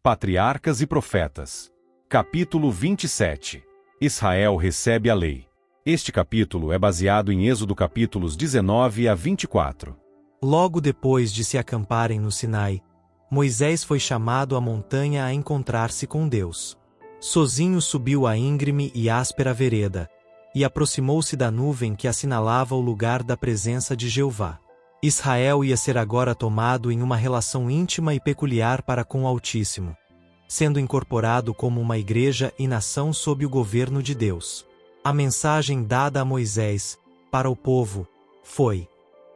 Patriarcas e Profetas. Capítulo 27. Israel recebe a lei. Este capítulo é baseado em Êxodo capítulos 19 a 24. Logo depois de se acamparem no Sinai, Moisés foi chamado à montanha a encontrar-se com Deus. Sozinho subiu a íngreme e áspera vereda, e aproximou-se da nuvem que assinalava o lugar da presença de Jeová. Israel ia ser agora tomado em uma relação íntima e peculiar para com o Altíssimo, sendo incorporado como uma igreja e nação sob o governo de Deus. A mensagem dada a Moisés, para o povo, foi: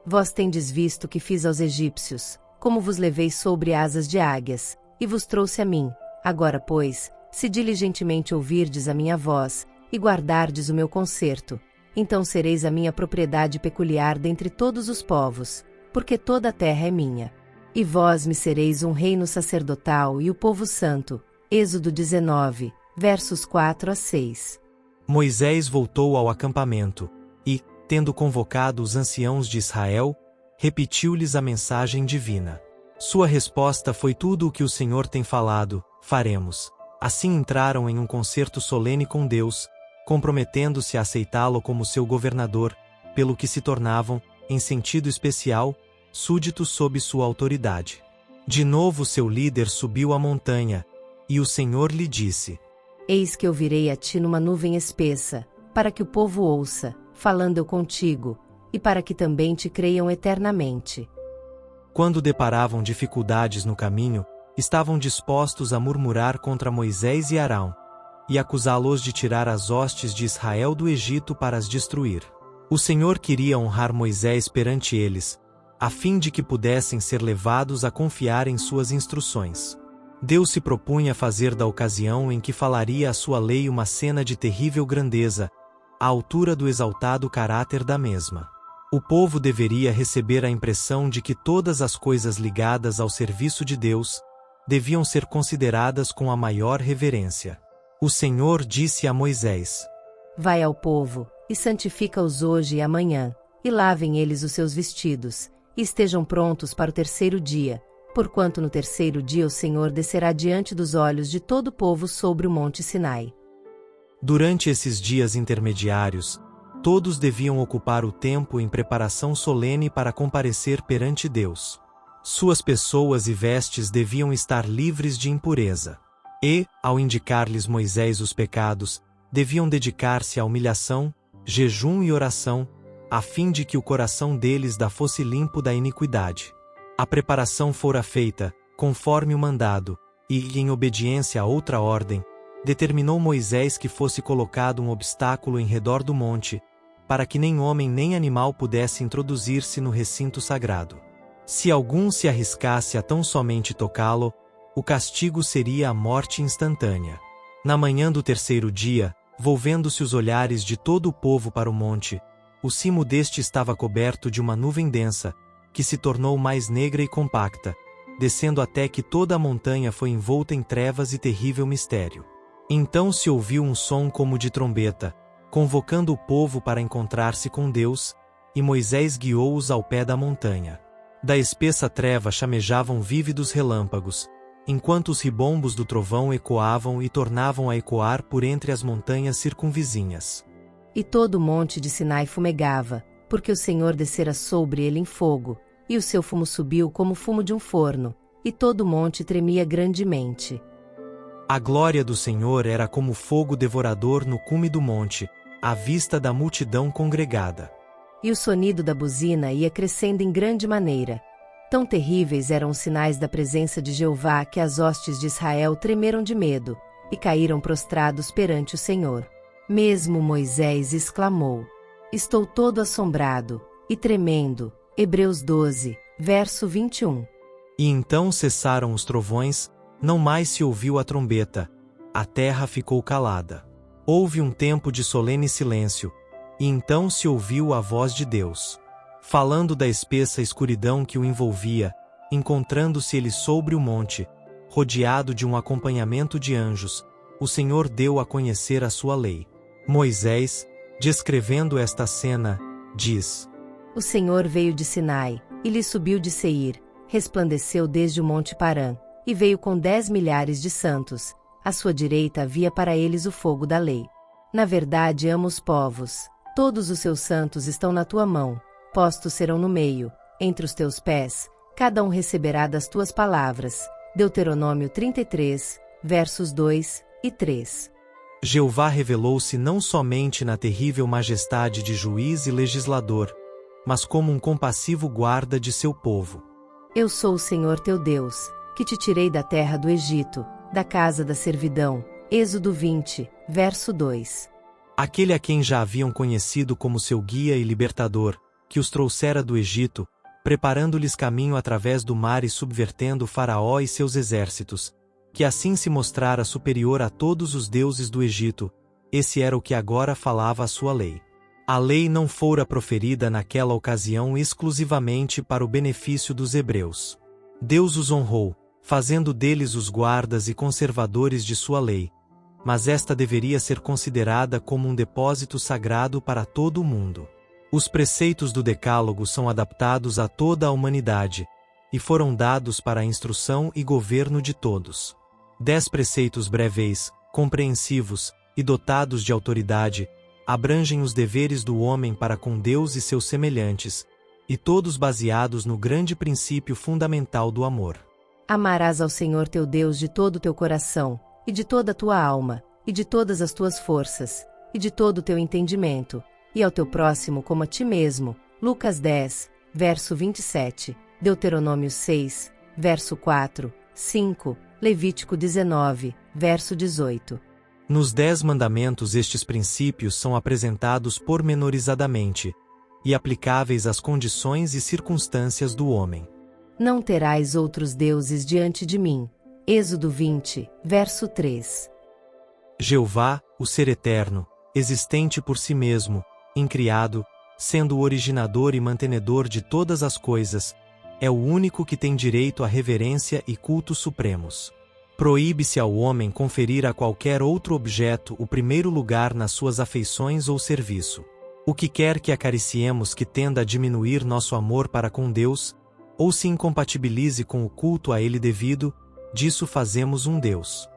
Vós tendes visto que fiz aos egípcios, como vos levei sobre asas de águias, e vos trouxe a mim. Agora, pois, se diligentemente ouvirdes a minha voz, e guardardes o meu concerto, então sereis a minha propriedade peculiar dentre todos os povos, porque toda a terra é minha. E vós me sereis um reino sacerdotal e o povo santo. Êxodo 19, versos 4 a 6. Moisés voltou ao acampamento, e, tendo convocado os anciãos de Israel, repetiu-lhes a mensagem divina. Sua resposta foi: tudo o que o Senhor tem falado, faremos. Assim entraram em um concerto solene com Deus, comprometendo-se a aceitá-lo como seu governador, pelo que se tornavam, em sentido especial, súditos sob sua autoridade. De novo seu líder subiu a montanha, e o Senhor lhe disse: Eis que eu virei a ti numa nuvem espessa, para que o povo ouça, falando eu contigo, e para que também te creiam eternamente. Quando deparavam dificuldades no caminho, estavam dispostos a murmurar contra Moisés e Arão, e acusá-los de tirar as hostes de Israel do Egito para as destruir. O Senhor queria honrar Moisés perante eles, a fim de que pudessem ser levados a confiar em suas instruções. Deus se propunha fazer da ocasião em que falaria a sua lei uma cena de terrível grandeza, à altura do exaltado caráter da mesma. O povo deveria receber a impressão de que todas as coisas ligadas ao serviço de Deus deviam ser consideradas com a maior reverência. O Senhor disse a Moisés: Vai ao povo, e santifica-os hoje e amanhã, e lavem eles os seus vestidos, e estejam prontos para o terceiro dia, porquanto no terceiro dia o Senhor descerá diante dos olhos de todo o povo sobre o monte Sinai. Durante esses dias intermediários, todos deviam ocupar o tempo em preparação solene para comparecer perante Deus. Suas pessoas e vestes deviam estar livres de impureza. E, ao indicar-lhes Moisés os pecados, deviam dedicar-se à humilhação, jejum e oração, a fim de que o coração deles fosse limpo da iniquidade. A preparação fora feita, conforme o mandado, e, em obediência a outra ordem, determinou Moisés que fosse colocado um obstáculo em redor do monte, para que nem homem nem animal pudesse introduzir-se no recinto sagrado. Se algum se arriscasse a tão somente tocá-lo, o castigo seria a morte instantânea. Na manhã do terceiro dia, volvendo-se os olhares de todo o povo para o monte, o cimo deste estava coberto de uma nuvem densa, que se tornou mais negra e compacta, descendo até que toda a montanha foi envolta em trevas e terrível mistério. Então se ouviu um som como de trombeta, convocando o povo para encontrar-se com Deus, e Moisés guiou-os ao pé da montanha. Da espessa treva chamejavam vívidos relâmpagos, enquanto os ribombos do trovão ecoavam e tornavam a ecoar por entre as montanhas circunvizinhas. E todo o monte de Sinai fumegava, porque o Senhor descera sobre ele em fogo, e o seu fumo subiu como fumo de um forno, e todo o monte tremia grandemente. A glória do Senhor era como fogo devorador no cume do monte, à vista da multidão congregada. E o sonido da buzina ia crescendo em grande maneira. Tão terríveis eram os sinais da presença de Jeová que as hostes de Israel tremeram de medo, e caíram prostrados perante o Senhor. Mesmo Moisés exclamou: Estou todo assombrado, e tremendo. Hebreus 12, verso 21. E então cessaram os trovões, não mais se ouviu a trombeta, a terra ficou calada. Houve um tempo de solene silêncio, e então se ouviu a voz de Deus, falando da espessa escuridão que o envolvia, encontrando-se ele sobre o monte, rodeado de um acompanhamento de anjos, o Senhor deu a conhecer a sua lei. Moisés, descrevendo esta cena, diz: O Senhor veio de Sinai, e lhe subiu de Seir, resplandeceu desde o monte Parã, e veio com 10 milhares de santos. À sua direita havia para eles o fogo da lei. Na verdade amo os povos. Todos os seus santos estão na tua mão. Postos serão no meio, entre os teus pés. Cada um receberá das tuas palavras. Deuteronômio 33, versos 2 e 3. Jeová revelou-se não somente na terrível majestade de juiz e legislador, mas como um compassivo guarda de seu povo. Eu sou o Senhor teu Deus, que te tirei da terra do Egito, da casa da servidão. Êxodo 20, verso 2. Aquele a quem já haviam conhecido como seu guia e libertador, que os trouxera do Egito, preparando-lhes caminho através do mar e subvertendo Faraó e seus exércitos, que assim se mostrara superior a todos os deuses do Egito, esse era o que agora falava a sua lei. A lei não fora proferida naquela ocasião exclusivamente para o benefício dos hebreus. Deus os honrou, fazendo deles os guardas e conservadores de sua lei, mas esta deveria ser considerada como um depósito sagrado para todo o mundo. Os preceitos do Decálogo são adaptados a toda a humanidade, e foram dados para a instrução e governo de todos. 10 preceitos breves, compreensivos e dotados de autoridade, abrangem os deveres do homem para com Deus e seus semelhantes, e todos baseados no grande princípio fundamental do amor. Amarás ao Senhor teu Deus de todo o teu coração, e de toda a tua alma, e de todas as tuas forças, e de todo o teu entendimento, e ao teu próximo como a ti mesmo. Lucas 10, verso 27, Deuteronômio 6, verso 4, 5, Levítico 19, verso 18. Nos 10 mandamentos estes princípios são apresentados pormenorizadamente, e aplicáveis às condições e circunstâncias do homem. Não terás outros deuses diante de mim. Êxodo 20, verso 3. Jeová, o Ser Eterno, existente por si mesmo, incriado, sendo o originador e mantenedor de todas as coisas, é o único que tem direito à reverência e culto supremos. Proíbe-se ao homem conferir a qualquer outro objeto o primeiro lugar nas suas afeições ou serviço. O que quer que acariciemos que tenda a diminuir nosso amor para com Deus, ou se incompatibilize com o culto a Ele devido, disso fazemos um Deus.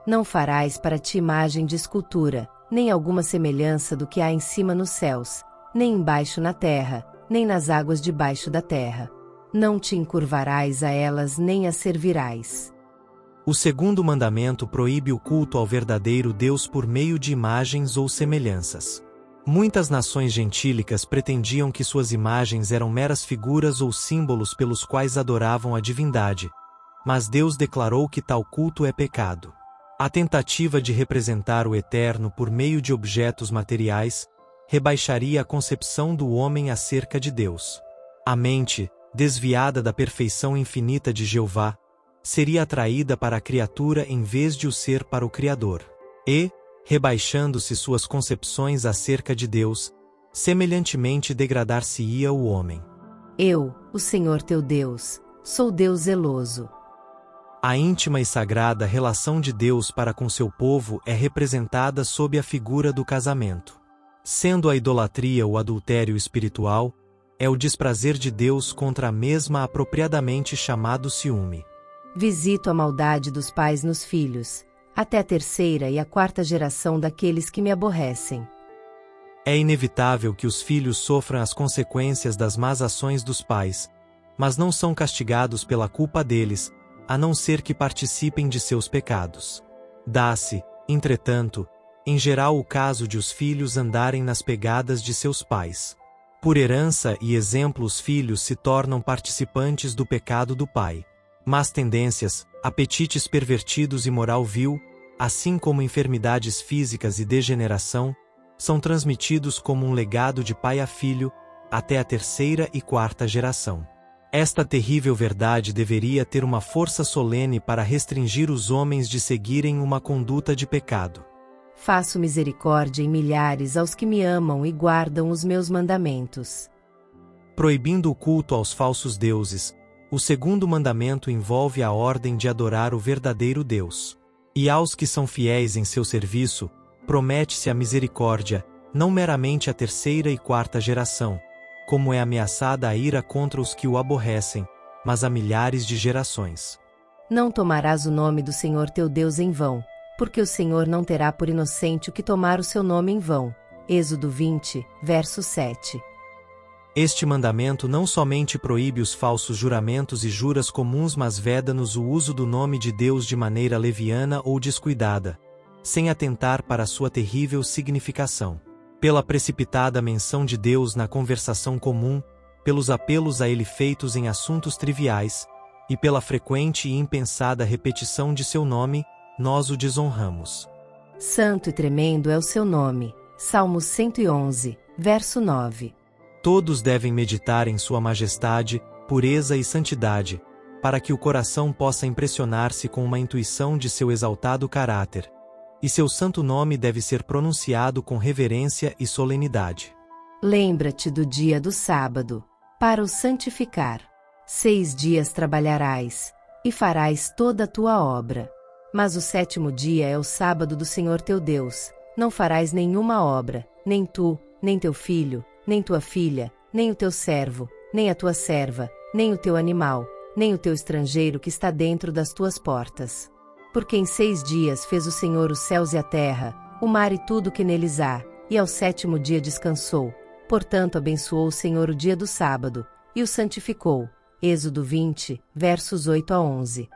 Não farás para ti imagem de escultura, nem alguma semelhança do que há em cima nos céus, nem embaixo na terra, nem nas águas debaixo da terra. Não te encurvarás a elas nem as servirás. O segundo mandamento proíbe o culto ao verdadeiro Deus por meio de imagens ou semelhanças. Muitas nações gentílicas pretendiam que suas imagens eram meras figuras ou símbolos pelos quais adoravam a divindade, mas Deus declarou que tal culto é pecado. A tentativa de representar o Eterno por meio de objetos materiais rebaixaria a concepção do homem acerca de Deus. A mente, desviada da perfeição infinita de Jeová, seria atraída para a criatura em vez de o ser para o Criador. E, rebaixando-se suas concepções acerca de Deus, semelhantemente degradar-se-ia o homem. Eu, o Senhor teu Deus, sou Deus zeloso. A íntima e sagrada relação de Deus para com seu povo é representada sob a figura do casamento. Sendo a idolatria o adultério espiritual, é o desprazer de Deus contra a mesma apropriadamente chamado ciúme. Visito a maldade dos pais nos filhos, até a terceira e a quarta geração daqueles que me aborrecem. É inevitável que os filhos sofram as consequências das más ações dos pais, mas não são castigados pela culpa deles, a não ser que participem de seus pecados. Dá-se, entretanto, em geral o caso de os filhos andarem nas pegadas de seus pais. Por herança e exemplo os filhos se tornam participantes do pecado do pai. Más tendências, apetites pervertidos e moral vil, assim como enfermidades físicas e degeneração, são transmitidos como um legado de pai a filho, até a terceira e quarta geração. Esta terrível verdade deveria ter uma força solene para restringir os homens de seguirem uma conduta de pecado. Faço misericórdia em milhares aos que me amam e guardam os meus mandamentos. Proibindo o culto aos falsos deuses, o segundo mandamento envolve a ordem de adorar o verdadeiro Deus. E aos que são fiéis em seu serviço, promete-se a misericórdia, não meramente a terceira e quarta geração, como é ameaçada a ira contra os que o aborrecem, mas a milhares de gerações. Não tomarás o nome do Senhor teu Deus em vão, porque o Senhor não terá por inocente o que tomar o seu nome em vão. Êxodo 20, verso 7. Este mandamento não somente proíbe os falsos juramentos e juras comuns, mas veda-nos o uso do nome de Deus de maneira leviana ou descuidada, sem atentar para sua terrível significação. Pela precipitada menção de Deus na conversação comum, pelos apelos a ele feitos em assuntos triviais, e pela frequente e impensada repetição de seu nome, nós o desonramos. Santo e tremendo é o seu nome. Salmos 111, verso 9. Todos devem meditar em sua majestade, pureza e santidade, para que o coração possa impressionar-se com uma intuição de seu exaltado caráter, e seu santo nome deve ser pronunciado com reverência e solenidade. Lembra-te do dia do sábado, para o santificar. 6 dias trabalharás, e farás toda a tua obra. Mas o 7º dia é o sábado do Senhor teu Deus. Não farás nenhuma obra, nem tu, nem teu filho, nem tua filha, nem o teu servo, nem a tua serva, nem o teu animal, nem o teu estrangeiro que está dentro das tuas portas. Porque em 6 dias fez o Senhor os céus e a terra, o mar e tudo que neles há, e ao 7º dia descansou. Portanto abençoou o Senhor o dia do sábado, e o santificou. Êxodo 20, versos 8 a 11.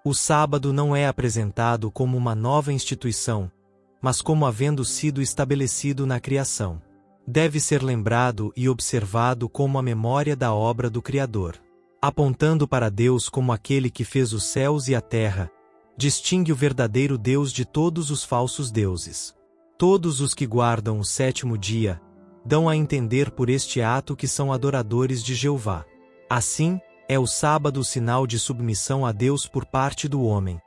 O sábado não é apresentado como uma nova instituição, mas como havendo sido estabelecido na criação. Deve ser lembrado e observado como a memória da obra do Criador. Apontando para Deus como aquele que fez os céus e a terra, distingue o verdadeiro Deus de todos os falsos deuses. Todos os que guardam o 7º dia, dão a entender por este ato que são adoradores de Jeová. Assim, é o sábado o sinal de submissão a Deus por parte do homem,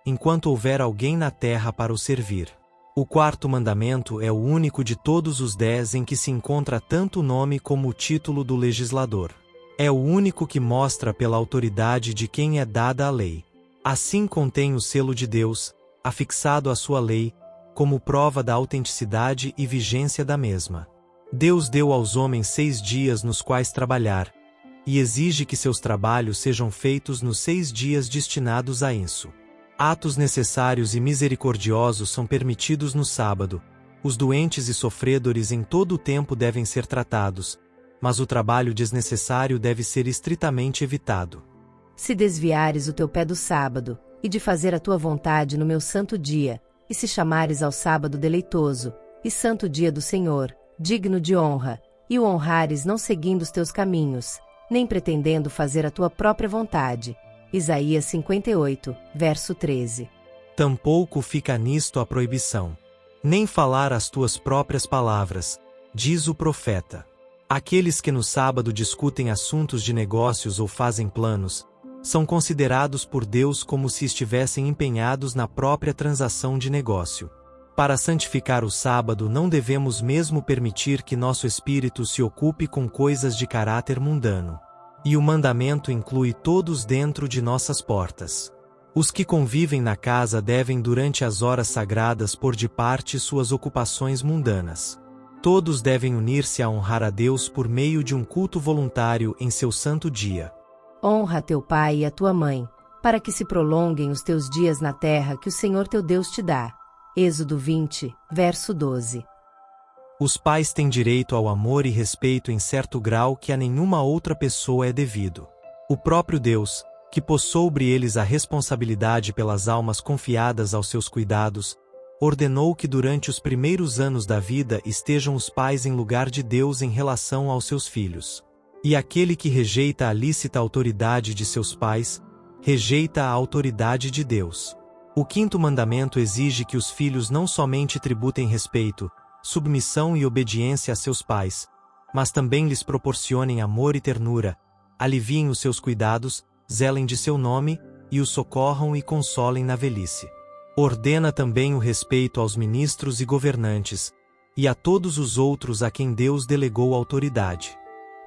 enquanto houver alguém na terra para o servir. O 4º mandamento é o único de todos os 10 em que se encontra tanto o nome como o título do legislador. É o único que mostra pela autoridade de quem é dada a lei. Assim contém o selo de Deus, afixado à sua lei, como prova da autenticidade e vigência da mesma. Deus deu aos homens 6 dias nos quais trabalhar, e exige que seus trabalhos sejam feitos nos 6 dias destinados a isso. Atos necessários e misericordiosos são permitidos no sábado, os doentes e sofredores em todo o tempo devem ser tratados, mas o trabalho desnecessário deve ser estritamente evitado. Se desviares o teu pé do sábado, e de fazer a tua vontade no meu santo dia, e se chamares ao sábado deleitoso, e santo dia do Senhor, digno de honra, e o honrares não seguindo os teus caminhos, nem pretendendo fazer a tua própria vontade. Isaías 58, verso 13. Tampouco fica nisto a proibição. Nem falar as tuas próprias palavras, diz o profeta. Aqueles que no sábado discutem assuntos de negócios ou fazem planos, são considerados por Deus como se estivessem empenhados na própria transação de negócio. Para santificar o sábado não devemos mesmo permitir que nosso espírito se ocupe com coisas de caráter mundano. E o mandamento inclui todos dentro de nossas portas. Os que convivem na casa devem durante as horas sagradas pôr de parte suas ocupações mundanas. Todos devem unir-se a honrar a Deus por meio de um culto voluntário em seu santo dia. Honra teu pai e a tua mãe, para que se prolonguem os teus dias na terra que o Senhor teu Deus te dá. Êxodo 20, verso 12. Os pais têm direito ao amor e respeito em certo grau que a nenhuma outra pessoa é devido. O próprio Deus, que pôs sobre eles a responsabilidade pelas almas confiadas aos seus cuidados, ordenou que durante os primeiros anos da vida estejam os pais em lugar de Deus em relação aos seus filhos. E aquele que rejeita a lícita autoridade de seus pais, rejeita a autoridade de Deus. O 5º mandamento exige que os filhos não somente tributem respeito, submissão e obediência a seus pais, mas também lhes proporcionem amor e ternura, aliviem os seus cuidados, zelem de seu nome, e os socorram e consolem na velhice. Ordena também o respeito aos ministros e governantes, e a todos os outros a quem Deus delegou autoridade.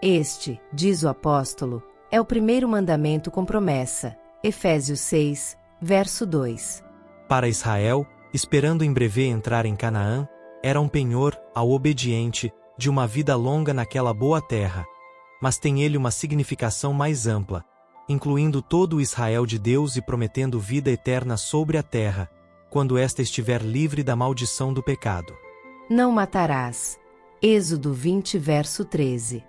Este, diz o apóstolo, é o primeiro mandamento com promessa. Efésios 6, verso 2. Para Israel, esperando em breve entrar em Canaã, era um penhor, ao obediente, de uma vida longa naquela boa terra. Mas tem ele uma significação mais ampla, incluindo todo o Israel de Deus e prometendo vida eterna sobre a terra, quando esta estiver livre da maldição do pecado. Não matarás. Êxodo 20, verso 13.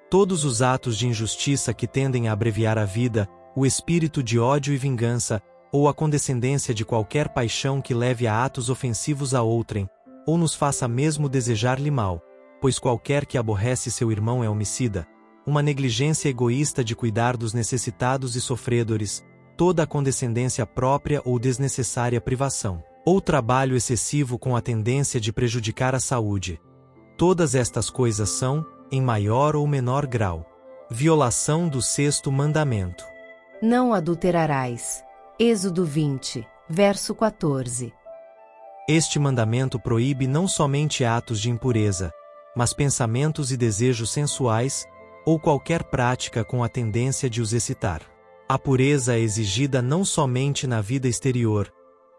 Todos os atos de injustiça que tendem a abreviar a vida, o espírito de ódio e vingança, ou a condescendência de qualquer paixão que leve a atos ofensivos a outrem, ou nos faça mesmo desejar-lhe mal, pois qualquer que aborrece seu irmão é homicida, uma negligência egoísta de cuidar dos necessitados e sofredores, toda a condescendência própria ou desnecessária privação, ou trabalho excessivo com a tendência de prejudicar a saúde. Todas estas coisas são, em maior ou menor grau, violação do 6º mandamento. Não adulterarás. Êxodo 20, verso 14. Este mandamento proíbe não somente atos de impureza, mas pensamentos e desejos sensuais, ou qualquer prática com a tendência de os excitar. A pureza é exigida não somente na vida exterior,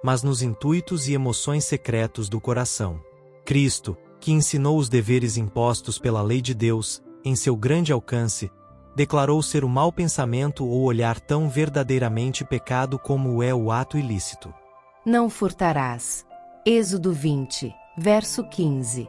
mas nos intuitos e emoções secretos do coração. Cristo, que ensinou os deveres impostos pela lei de Deus, em seu grande alcance, declarou ser o mau pensamento ou olhar tão verdadeiramente pecado como é o ato ilícito. Não furtarás. Êxodo 20, verso 15.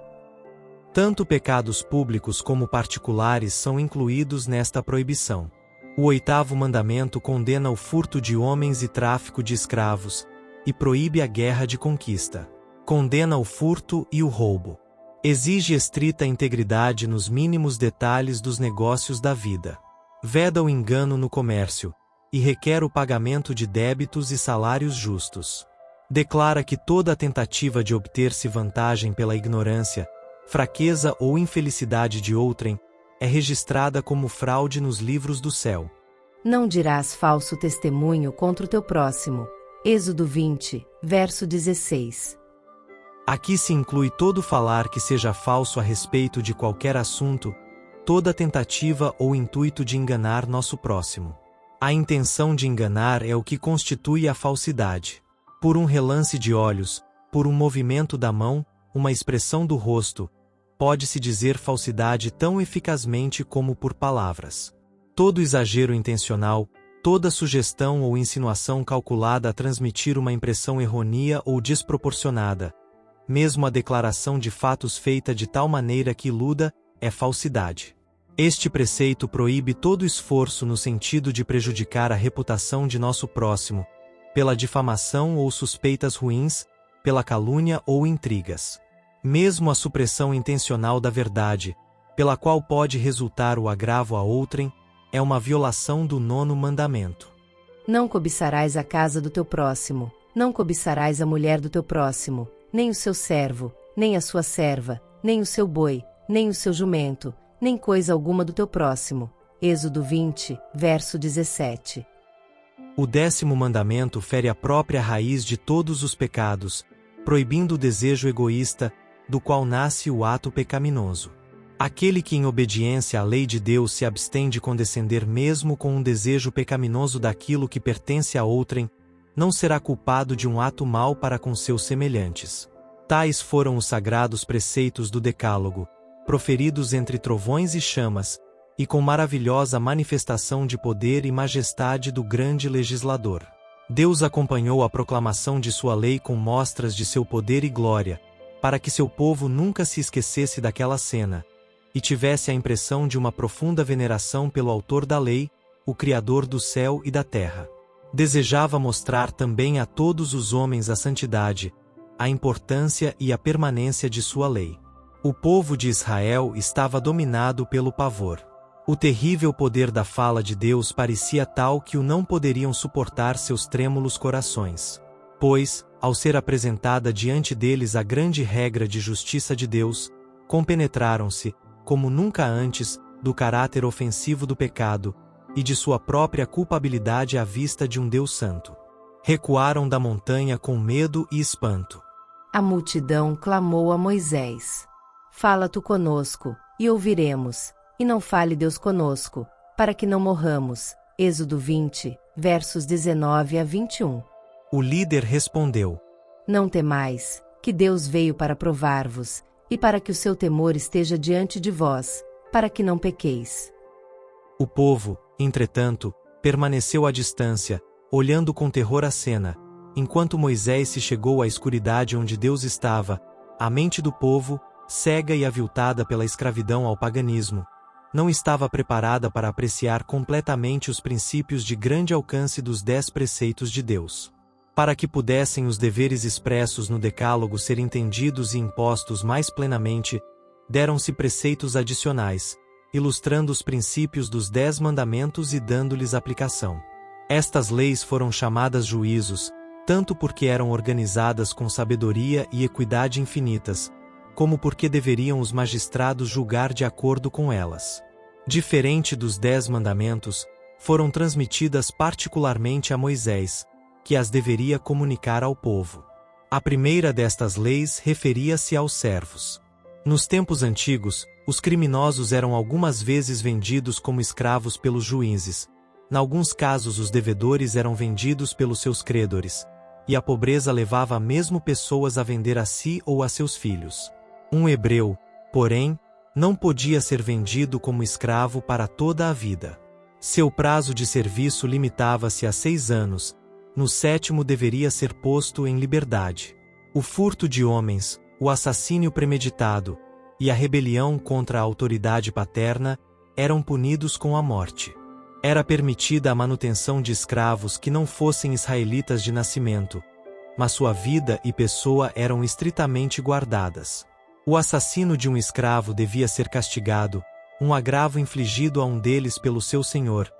Tanto pecados públicos como particulares são incluídos nesta proibição. O 8º mandamento condena o furto de homens e tráfico de escravos, e proíbe a guerra de conquista. Condena o furto e o roubo. Exige estrita integridade nos mínimos detalhes dos negócios da vida. Veda o engano no comércio, e requer o pagamento de débitos e salários justos. Declara que toda tentativa de obter-se vantagem pela ignorância, fraqueza ou infelicidade de outrem, é registrada como fraude nos livros do céu. Não dirás falso testemunho contra o teu próximo. Êxodo 20, verso 16. Aqui se inclui todo falar que seja falso a respeito de qualquer assunto, toda tentativa ou intuito de enganar nosso próximo. A intenção de enganar é o que constitui a falsidade. Por um relance de olhos, por um movimento da mão, uma expressão do rosto, pode-se dizer falsidade tão eficazmente como por palavras. Todo exagero intencional, toda sugestão ou insinuação calculada a transmitir uma impressão errônea ou desproporcionada, mesmo a declaração de fatos feita de tal maneira que iluda, é falsidade. Este preceito proíbe todo esforço no sentido de prejudicar a reputação de nosso próximo, pela difamação ou suspeitas ruins, pela calúnia ou intrigas. Mesmo a supressão intencional da verdade, pela qual pode resultar o agravo a outrem, é uma violação do 9º mandamento. Não cobiçarás a casa do teu próximo, não cobiçarás a mulher do teu próximo, nem o seu servo, nem a sua serva, nem o seu boi, nem o seu jumento, nem coisa alguma do teu próximo. Êxodo 20, verso 17. O 10º mandamento fere a própria raiz de todos os pecados, proibindo o desejo egoísta, do qual nasce o ato pecaminoso. Aquele que em obediência à lei de Deus se abstém de condescender mesmo com um desejo pecaminoso daquilo que pertence a outrem, não será culpado de um ato mau para com seus semelhantes. Tais foram os sagrados preceitos do Decálogo, proferidos entre trovões e chamas, e com maravilhosa manifestação de poder e majestade do grande legislador. Deus acompanhou a proclamação de sua lei com mostras de seu poder e glória, para que seu povo nunca se esquecesse daquela cena, e tivesse a impressão de uma profunda veneração pelo autor da lei, o Criador do céu e da terra. Desejava mostrar também a todos os homens a santidade, a importância e a permanência de sua lei. O povo de Israel estava dominado pelo pavor. O terrível poder da fala de Deus parecia tal que o não poderiam suportar seus trêmulos corações. Pois, ao ser apresentada diante deles a grande regra de justiça de Deus, compenetraram-se, como nunca antes, do caráter ofensivo do pecado, e de sua própria culpabilidade à vista de um Deus santo. Recuaram da montanha com medo e espanto. A multidão clamou a Moisés: Fala tu conosco, e ouviremos, e não fale Deus conosco, para que não morramos. Êxodo 20, versos 19 a 21. O líder respondeu: Não temais, que Deus veio para provar-vos, e para que o seu temor esteja diante de vós, para que não pequeis. O povo, entretanto, permaneceu à distância, olhando com terror a cena, enquanto Moisés se chegou à escuridade onde Deus estava. A mente do povo, cega e aviltada pela escravidão ao paganismo, não estava preparada para apreciar completamente os princípios de grande alcance dos 10 preceitos de Deus. Para que pudessem os deveres expressos no Decálogo ser entendidos e impostos mais plenamente, deram-se preceitos adicionais, ilustrando os princípios dos 10 mandamentos e dando-lhes aplicação. Estas leis foram chamadas juízos, tanto porque eram organizadas com sabedoria e equidade infinitas, como porque deveriam os magistrados julgar de acordo com elas. Diferente dos 10 mandamentos, foram transmitidas particularmente a Moisés, que as deveria comunicar ao povo. A primeira destas leis referia-se aos servos. Nos tempos antigos, os criminosos eram algumas vezes vendidos como escravos pelos juízes. Em alguns casos os devedores eram vendidos pelos seus credores, e a pobreza levava mesmo pessoas a vender a si ou a seus filhos. Um hebreu, porém, não podia ser vendido como escravo para toda a vida. Seu prazo de serviço limitava-se a 6 anos, no 7º deveria ser posto em liberdade. O furto de homens, o assassínio premeditado e a rebelião contra a autoridade paterna eram punidos com a morte. Era permitida a manutenção de escravos que não fossem israelitas de nascimento, mas sua vida e pessoa eram estritamente guardadas. O assassino de um escravo devia ser castigado, um agravo infligido a um deles pelo seu senhor,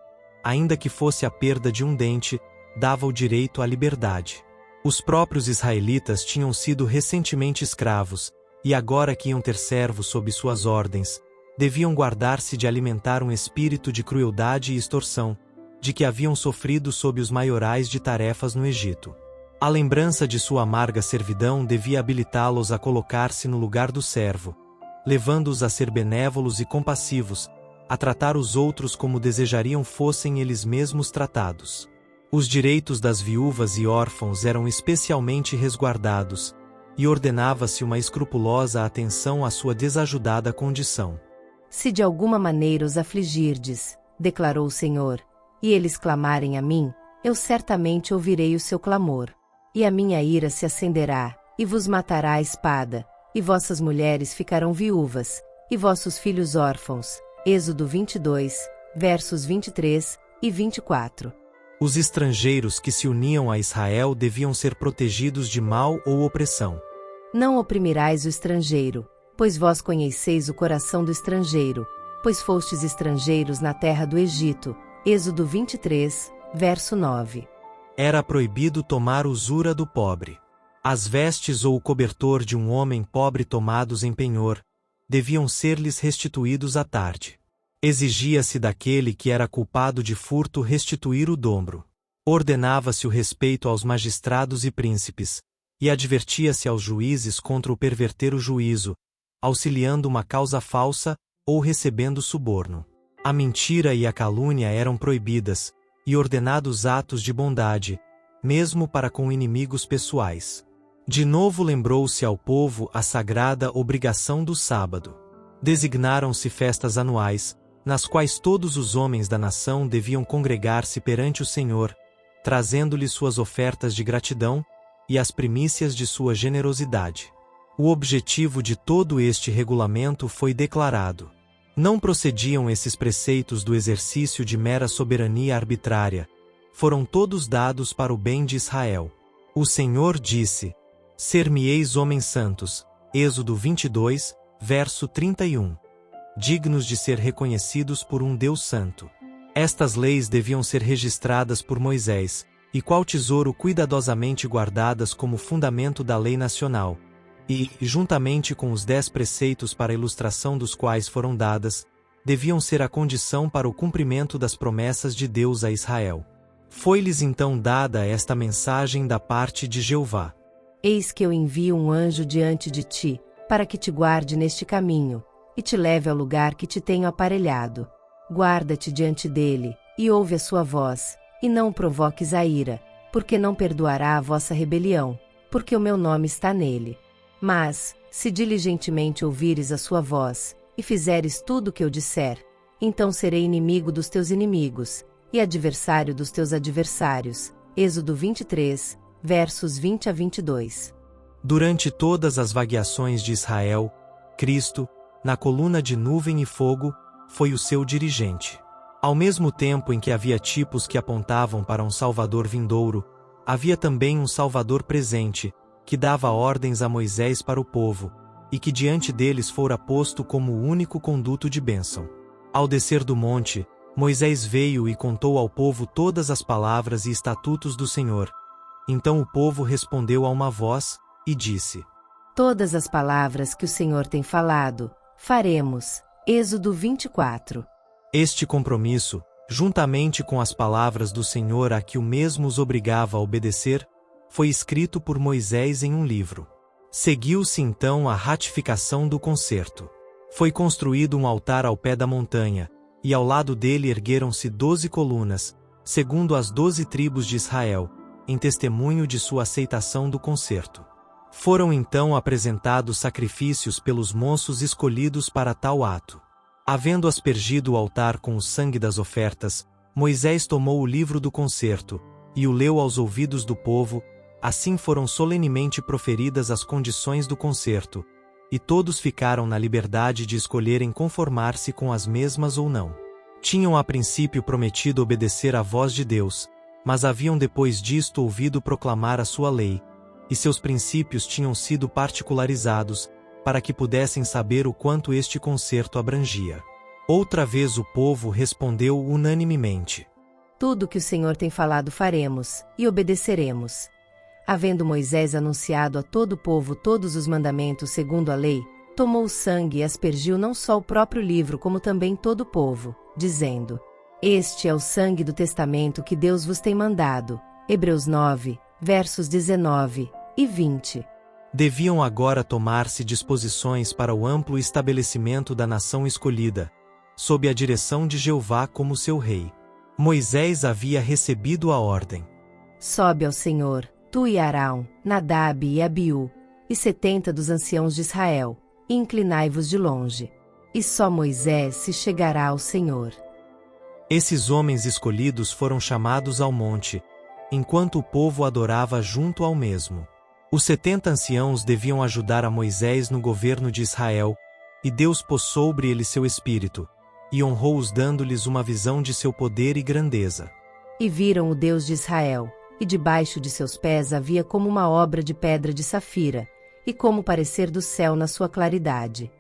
ainda que fosse a perda de um dente, dava o direito à liberdade. Os próprios israelitas tinham sido recentemente escravos, e agora que iam ter servos sob suas ordens, deviam guardar-se de alimentar um espírito de crueldade e extorsão, de que haviam sofrido sob os maiorais de tarefas no Egito. A lembrança de sua amarga servidão devia habilitá-los a colocar-se no lugar do servo, levando-os a ser benévolos e compassivos, a tratar os outros como desejariam fossem eles mesmos tratados. Os direitos das viúvas e órfãos eram especialmente resguardados, e ordenava-se uma escrupulosa atenção à sua desajudada condição. Se de alguma maneira os afligirdes, declarou o Senhor, e eles clamarem a mim, eu certamente ouvirei o seu clamor. E a minha ira se acenderá, e vos matará a espada, e vossas mulheres ficarão viúvas, e vossos filhos órfãos. Êxodo 22, versos 23 e 24. Os estrangeiros que se uniam a Israel deviam ser protegidos de mal ou opressão. Não oprimirás o estrangeiro, pois vós conheceis o coração do estrangeiro, pois fostes estrangeiros na terra do Egito. Êxodo 23, verso 9. Era proibido tomar usura do pobre. As vestes ou o cobertor de um homem pobre tomados em penhor deviam ser-lhes restituídos à tarde. Exigia-se daquele que era culpado de furto restituir o dobro. Ordenava-se o respeito aos magistrados e príncipes, e advertia-se aos juízes contra o perverter o juízo, auxiliando uma causa falsa ou recebendo suborno. A mentira e a calúnia eram proibidas, e ordenados atos de bondade, mesmo para com inimigos pessoais. De novo lembrou-se ao povo a sagrada obrigação do sábado. Designaram-se festas anuais, nas quais todos os homens da nação deviam congregar-se perante o Senhor, trazendo-lhe suas ofertas de gratidão e as primícias de sua generosidade. O objetivo de todo este regulamento foi declarado. Não procediam esses preceitos do exercício de mera soberania arbitrária, foram todos dados para o bem de Israel. O Senhor disse: Ser-me-eis homens santos, Êxodo 22, verso 31. Dignos de ser reconhecidos por um Deus santo. Estas leis deviam ser registradas por Moisés, e qual tesouro cuidadosamente guardadas como fundamento da lei nacional, e, juntamente com os 10 preceitos para a ilustração dos quais foram dadas, deviam ser a condição para o cumprimento das promessas de Deus a Israel. Foi-lhes então dada esta mensagem da parte de Jeová: Eis que eu envio um anjo diante de ti, para que te guarde neste caminho, e te leve ao lugar que te tenho aparelhado. Guarda-te diante dele, e ouve a sua voz, e não o provoques a ira, porque não perdoará a vossa rebelião, porque o meu nome está nele. Mas, se diligentemente ouvires a sua voz, e fizeres tudo o que eu disser, então serei inimigo dos teus inimigos, e adversário dos teus adversários. Êxodo 23, versos 20 a 22. Durante todas as vagueações de Israel, Cristo, na coluna de nuvem e fogo, foi o seu dirigente. Ao mesmo tempo em que havia tipos que apontavam para um Salvador vindouro, havia também um Salvador presente, que dava ordens a Moisés para o povo, e que diante deles fora posto como o único conduto de bênção. Ao descer do monte, Moisés veio e contou ao povo todas as palavras e estatutos do Senhor. Então o povo respondeu a uma voz, e disse: Todas as palavras que o Senhor tem falado, faremos. Êxodo 24. Este compromisso, juntamente com as palavras do Senhor a que o mesmo os obrigava a obedecer, foi escrito por Moisés em um livro. Seguiu-se então a ratificação do concerto. Foi construído um altar ao pé da montanha, e ao lado dele ergueram-se 12 colunas, segundo as 12 tribos de Israel, em testemunho de sua aceitação do concerto. Foram então apresentados sacrifícios pelos moços escolhidos para tal ato. Havendo aspergido o altar com o sangue das ofertas, Moisés tomou o livro do concerto, e o leu aos ouvidos do povo. Assim foram solenemente proferidas as condições do concerto, e todos ficaram na liberdade de escolherem conformar-se com as mesmas ou não. Tinham a princípio prometido obedecer à voz de Deus, mas haviam depois disto ouvido proclamar a sua lei, e seus princípios tinham sido particularizados, para que pudessem saber o quanto este concerto abrangia. Outra vez o povo respondeu unanimemente: Tudo que o Senhor tem falado faremos, e obedeceremos. Havendo Moisés anunciado a todo o povo todos os mandamentos segundo a lei, tomou o sangue e aspergiu não só o próprio livro como também todo o povo, dizendo: Este é o sangue do testamento que Deus vos tem mandado. Hebreus 9, versos 19 e 20. Deviam agora tomar-se disposições para o amplo estabelecimento da nação escolhida, sob a direção de Jeová como seu rei. Moisés havia recebido a ordem: Sobe ao Senhor, tu e Arão, Nadab e Abiú, e 70 dos anciãos de Israel, e inclinai-vos de longe. E só Moisés se chegará ao Senhor. Esses homens escolhidos foram chamados ao monte, enquanto o povo adorava junto ao mesmo. Os 70 anciãos deviam ajudar a Moisés no governo de Israel, e Deus pôs sobre eles seu espírito, e honrou-os dando-lhes uma visão de seu poder e grandeza. E viram o Deus de Israel, e debaixo de seus pés havia como uma obra de pedra de safira, e como o parecer do céu na sua claridade.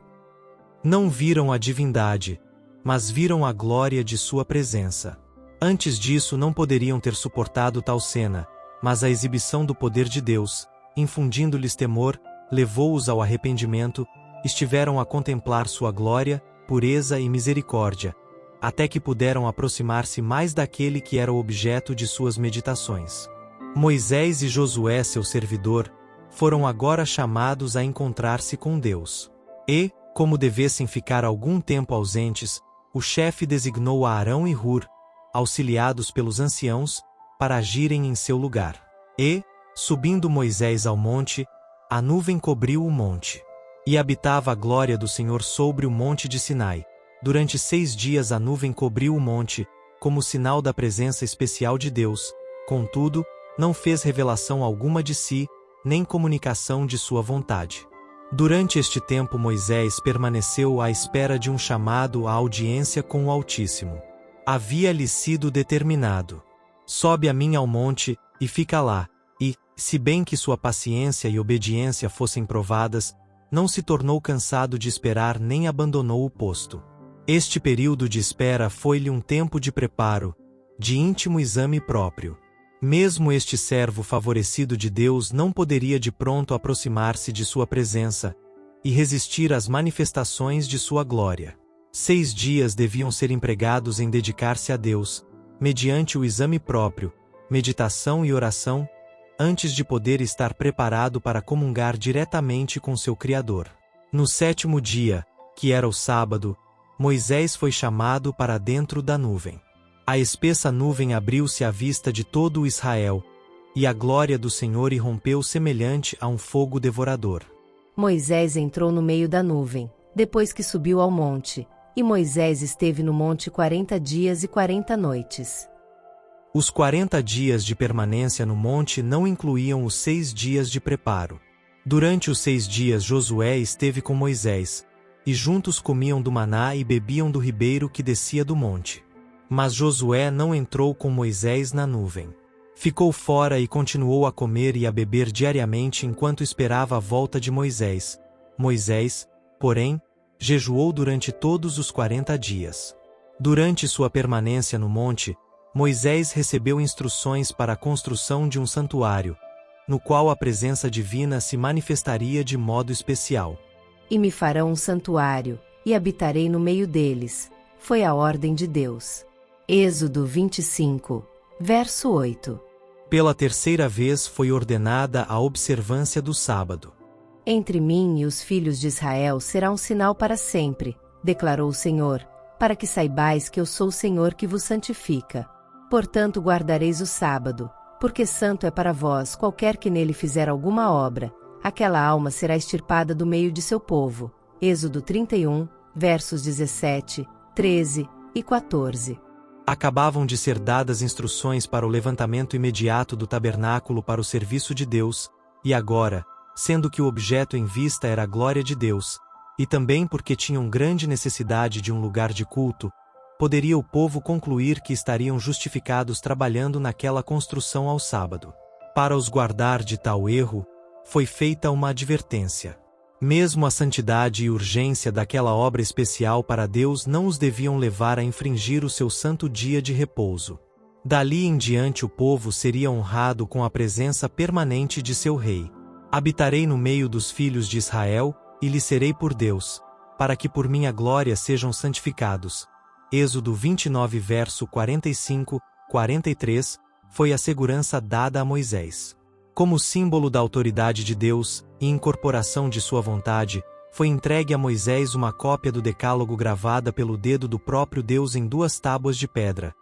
Não viram a divindade, mas viram a glória de sua presença. Antes disso não poderiam ter suportado tal cena, mas a exibição do poder de Deus, infundindo-lhes temor, levou-os ao arrependimento. Estiveram a contemplar sua glória, pureza e misericórdia, até que puderam aproximar-se mais daquele que era o objeto de suas meditações. Moisés e Josué, seu servidor, foram agora chamados a encontrar-se com Deus. E, como devessem ficar algum tempo ausentes, o chefe designou a Arão e Hur, auxiliados pelos anciãos, para agirem em seu lugar. E, subindo Moisés ao monte, a nuvem cobriu o monte. E habitava a glória do Senhor sobre o monte de Sinai. Durante 6 dias a nuvem cobriu o monte, como sinal da presença especial de Deus. Contudo, não fez revelação alguma de si, nem comunicação de sua vontade. Durante este tempo Moisés permaneceu à espera de um chamado à audiência com o Altíssimo. Havia-lhe sido determinado: sobe a mim ao monte, e fica lá. E, se bem que sua paciência e obediência fossem provadas, não se tornou cansado de esperar nem abandonou o posto. Este período de espera foi-lhe um tempo de preparo, de íntimo exame próprio. Mesmo este servo favorecido de Deus não poderia de pronto aproximar-se de sua presença e resistir às manifestações de sua glória. 6 dias deviam ser empregados em dedicar-se a Deus, mediante o exame próprio, meditação e oração, antes de poder estar preparado para comungar diretamente com seu Criador. No 7º dia, que era o sábado, Moisés foi chamado para dentro da nuvem. A espessa nuvem abriu-se à vista de todo o Israel, e a glória do Senhor irrompeu semelhante a um fogo devorador. Moisés entrou no meio da nuvem, depois que subiu ao monte, e Moisés esteve no monte 40 dias e 40 noites. Os 40 dias de permanência no monte não incluíam os 6 dias de preparo. Durante os 6 dias Josué esteve com Moisés, e juntos comiam do maná e bebiam do ribeiro que descia do monte. Mas Josué não entrou com Moisés na nuvem. Ficou fora e continuou a comer e a beber diariamente enquanto esperava a volta de Moisés. Moisés, porém, jejuou durante todos os 40 dias. Durante sua permanência no monte, Moisés recebeu instruções para a construção de um santuário, no qual a presença divina se manifestaria de modo especial. E me farão um santuário, e habitarei no meio deles. Foi a ordem de Deus. Êxodo 25, verso 8. Pela terceira vez foi ordenada a observância do sábado. Entre mim e os filhos de Israel será um sinal para sempre, declarou o Senhor, para que saibais que eu sou o Senhor que vos santifica. Portanto guardareis o sábado, porque santo é para vós qualquer que nele fizer alguma obra, aquela alma será extirpada do meio de seu povo. Êxodo 31, versos 17, 13 e 14. Acabavam de ser dadas instruções para o levantamento imediato do tabernáculo para o serviço de Deus, e agora, sendo que o objeto em vista era a glória de Deus, e também porque tinham grande necessidade de um lugar de culto, poderia o povo concluir que estariam justificados trabalhando naquela construção ao sábado. Para os guardar de tal erro, foi feita uma advertência. Mesmo a santidade e urgência daquela obra especial para Deus não os deviam levar a infringir o seu santo dia de repouso. Dali em diante o povo seria honrado com a presença permanente de seu rei. Habitarei no meio dos filhos de Israel, e lhes serei por Deus, para que por minha glória sejam santificados. Êxodo 29 verso 45, 43, foi a segurança dada a Moisés. Como símbolo da autoridade de Deus e incorporação de sua vontade, foi entregue a Moisés uma cópia do Decálogo gravada pelo dedo do próprio Deus em 2 tábuas de pedra.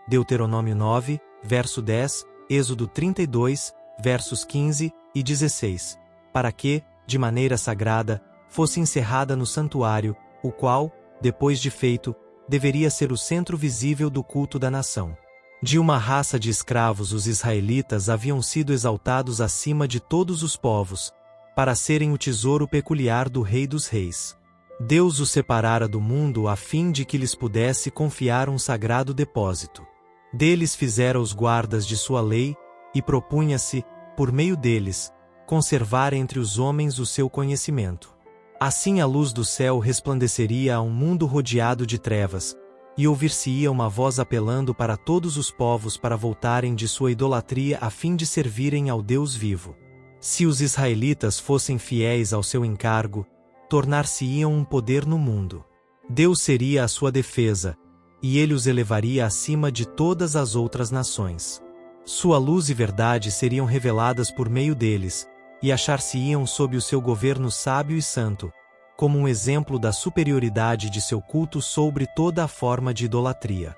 Deuteronômio 9, verso 10, Êxodo 32, versos 15 e 16, para que, de maneira sagrada, fosse encerrada no santuário, o qual, depois de feito, deveria ser o centro visível do culto da nação. De uma raça de escravos os israelitas haviam sido exaltados acima de todos os povos, para serem o tesouro peculiar do Rei dos Reis. Deus os separara do mundo a fim de que lhes pudesse confiar um sagrado depósito. Deles fizera os guardas de sua lei, e propunha-se, por meio deles, conservar entre os homens o seu conhecimento. Assim a luz do céu resplandeceria a um mundo rodeado de trevas, e ouvir-se-ia uma voz apelando para todos os povos para voltarem de sua idolatria a fim de servirem ao Deus vivo. Se os israelitas fossem fiéis ao seu encargo, tornar-se-iam um poder no mundo. Deus seria a sua defesa, e ele os elevaria acima de todas as outras nações. Sua luz e verdade seriam reveladas por meio deles, e achar-se-iam sob o seu governo sábio e santo, como um exemplo da superioridade de seu culto sobre toda a forma de idolatria.